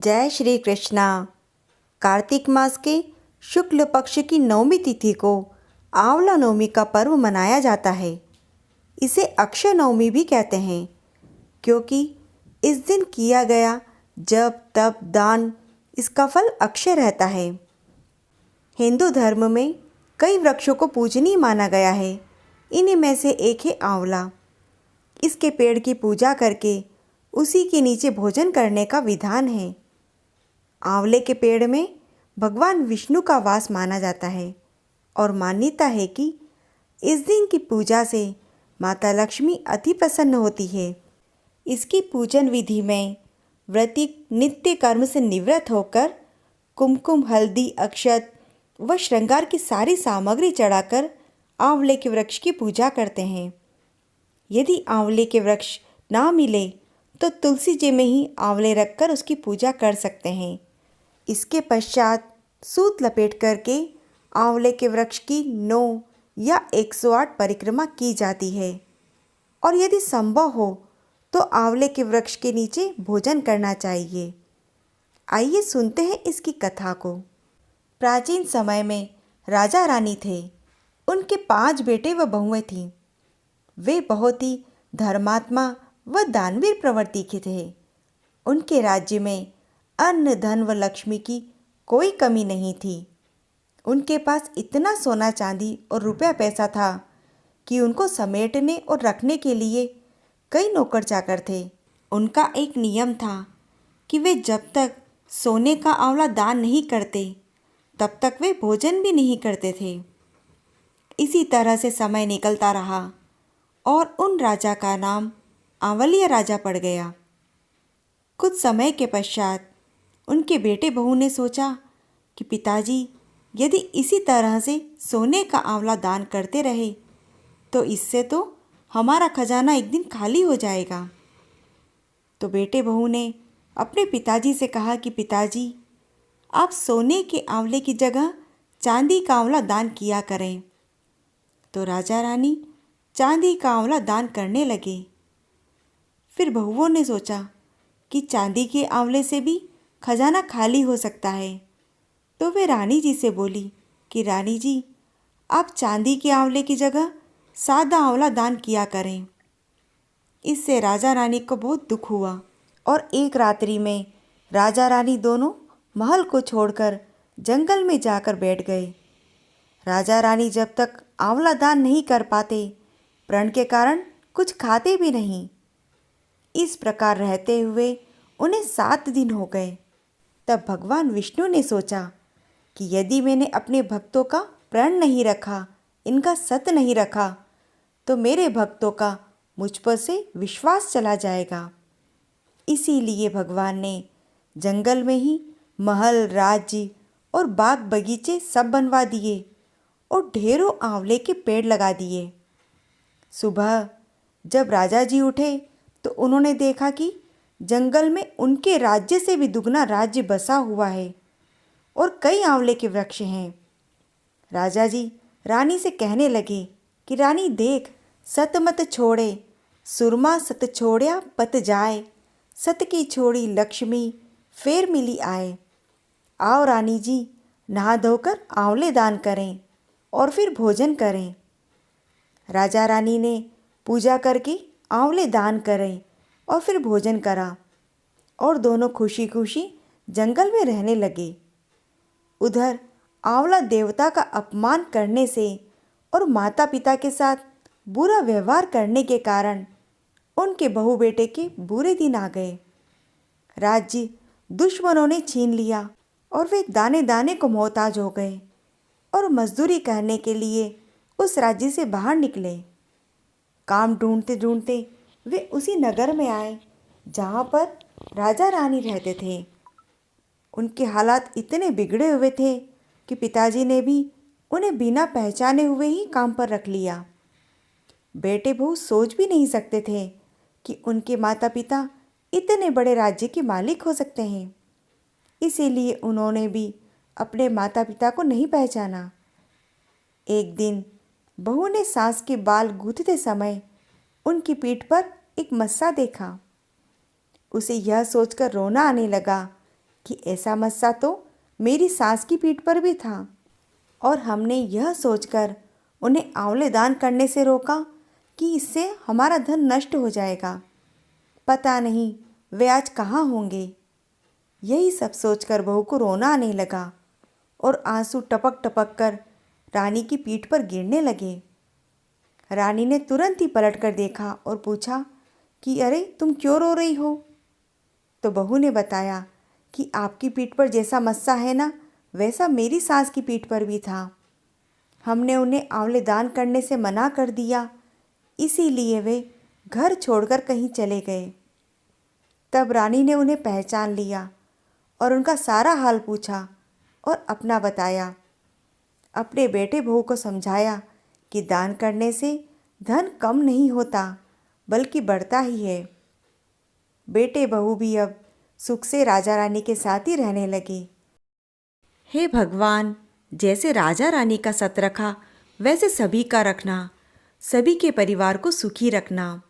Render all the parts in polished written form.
जय श्री कृष्णा। कार्तिक मास के शुक्ल पक्ष की नवमी तिथि को आंवला नवमी का पर्व मनाया जाता है। इसे अक्षय नवमी भी कहते हैं, क्योंकि इस दिन किया गया जप तप दान इसका फल अक्षय रहता है। हिंदू धर्म में कई वृक्षों को पूजनीय माना गया है। इन्हीं में से एक है आंवला। इसके पेड़ की पूजा करके उसी के नीचे भोजन करने का विधान है। आंवले के पेड़ में भगवान विष्णु का वास माना जाता है और मान्यता है कि इस दिन की पूजा से माता लक्ष्मी अति प्रसन्न होती है। इसकी पूजन विधि में व्रती नित्य कर्म से निवृत्त होकर कुमकुम हल्दी अक्षत व श्रृंगार की सारी सामग्री चढ़ाकर आंवले के वृक्ष की पूजा करते हैं। यदि आंवले के वृक्ष ना मिले तो तुलसी जी में ही आंवले रखकर उसकी पूजा कर सकते हैं। इसके पश्चात सूत लपेट करके आंवले के वृक्ष की 9 या 108 परिक्रमा की जाती है और यदि संभव हो तो आंवले के वृक्ष के नीचे भोजन करना चाहिए। आइए सुनते हैं इसकी कथा को। प्राचीन समय में राजा रानी थे। उनके 5 बेटे व बहुएं थीं। वे बहुत ही धर्मात्मा व दानवीर प्रवृत्ति के थे। उनके राज्य में अन्न धन व लक्ष्मी की कोई कमी नहीं थी। उनके पास इतना सोना चांदी और रुपया पैसा था कि उनको समेटने और रखने के लिए कई नौकर चाकर थे। उनका एक नियम था कि वे जब तक सोने का आंवला दान नहीं करते तब तक वे भोजन भी नहीं करते थे। इसी तरह से समय निकलता रहा और उन राजा का नाम आंवलिया राजा पड़ गया। कुछ समय के पश्चात उनके बेटे बहू ने सोचा कि पिताजी यदि इसी तरह से सोने का आंवला दान करते रहे तो इससे तो हमारा खजाना एक दिन खाली हो जाएगा। तो बेटे बहू ने अपने पिताजी से कहा कि पिताजी आप सोने के आंवले की जगह चांदी का आंवला दान किया करें। तो राजा रानी चांदी का आंवला दान करने लगे। फिर बहुओं ने सोचा कि चांदी के आंवले से भी खजाना खाली हो सकता है। तो वे रानी जी से बोली कि रानी जी आप चांदी के आंवले की जगह सादा आंवला दान किया करें। इससे राजा रानी को बहुत दुख हुआ और एक रात्रि में राजा रानी दोनों महल को छोड़कर जंगल में जाकर बैठ गए। राजा रानी जब तक आंवला दान नहीं कर पाते प्रण के कारण कुछ खाते भी नहीं। इस प्रकार रहते हुए उन्हें 7 दिन हो गए। तब भगवान विष्णु ने सोचा कि यदि मैंने अपने भक्तों का प्रण नहीं रखा, इनका सत नहीं रखा, तो मेरे भक्तों का मुझ पर से विश्वास चला जाएगा। इसीलिए भगवान ने जंगल में ही महल राज्य और बाग बगीचे सब बनवा दिए और ढेरों आंवले के पेड़ लगा दिए। सुबह जब राजा जी उठे तो उन्होंने देखा कि जंगल में उनके राज्य से भी दुगना राज्य बसा हुआ है और कई आंवले के वृक्ष हैं। राजा जी रानी से कहने लगे कि रानी देख, सत मत छोड़े, सुरमा सत छोड़या पत जाए, सत की छोड़ी लक्ष्मी फेर मिली आए। आओ रानी जी, नहा धोकर आंवले दान करें और फिर भोजन करें। राजा रानी ने पूजा करके आंवले दान करें और फिर भोजन करा और दोनों खुशी खुशी जंगल में रहने लगे। उधर आंवला देवता का अपमान करने से और माता पिता के साथ बुरा व्यवहार करने के कारण उनके बहू बेटे के बुरे दिन आ गए। राज्य दुश्मनों ने छीन लिया और वे दाने दाने को मोहताज हो गए और मजदूरी करने के लिए उस राज्य से बाहर निकले। काम ढूंढते ढूंढते वे उसी नगर में आए जहाँ पर राजा रानी रहते थे। उनके हालात इतने बिगड़े हुए थे कि पिताजी ने भी उन्हें बिना पहचाने हुए ही काम पर रख लिया। बेटे बहू सोच भी नहीं सकते थे कि उनके माता पिता इतने बड़े राज्य के मालिक हो सकते हैं। इसीलिए उन्होंने भी अपने माता पिता को नहीं पहचाना। एक दिन बहू ने सास के बाल गूंथते समय उनकी पीठ पर एक मस्सा देखा। उसे यह सोचकर रोना आने लगा कि ऐसा मस्सा तो मेरी सास की पीठ पर भी था, और हमने यह सोचकर उन्हें आंवले दान करने से रोका कि इससे हमारा धन नष्ट हो जाएगा। पता नहीं वे आज कहाँ होंगे। यही सब सोचकर बहू को रोना आने लगा और आंसू टपक टपक कर रानी की पीठ पर गिरने लगे। रानी ने तुरंत ही पलटकर देखा और पूछा कि अरे तुम क्यों रो रही हो? तो बहू ने बताया कि आपकी पीठ पर जैसा मस्सा है ना, वैसा मेरी सास की पीठ पर भी था। हमने उन्हें आंवले दान करने से मना कर दिया, इसीलिए वे घर छोड़कर कहीं चले गए। तब रानी ने उन्हें पहचान लिया और उनका सारा हाल पूछा और अपना बताया। अपने बेटे बहू को समझाया कि दान करने से धन कम नहीं होता बल्कि बढ़ता ही है। बेटे बहू भी अब सुख से राजा रानी के साथ ही रहने लगे। हे भगवान, जैसे राजा रानी का सत रखा वैसे सभी का रखना, सभी के परिवार को सुखी रखना।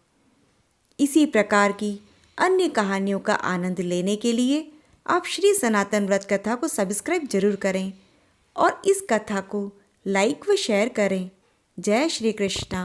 इसी प्रकार की अन्य कहानियों का आनंद लेने के लिए आप श्री सनातन व्रत कथा को सब्सक्राइब जरूर करें और इस कथा को लाइक व शेयर करें। जय श्री कृष्णा।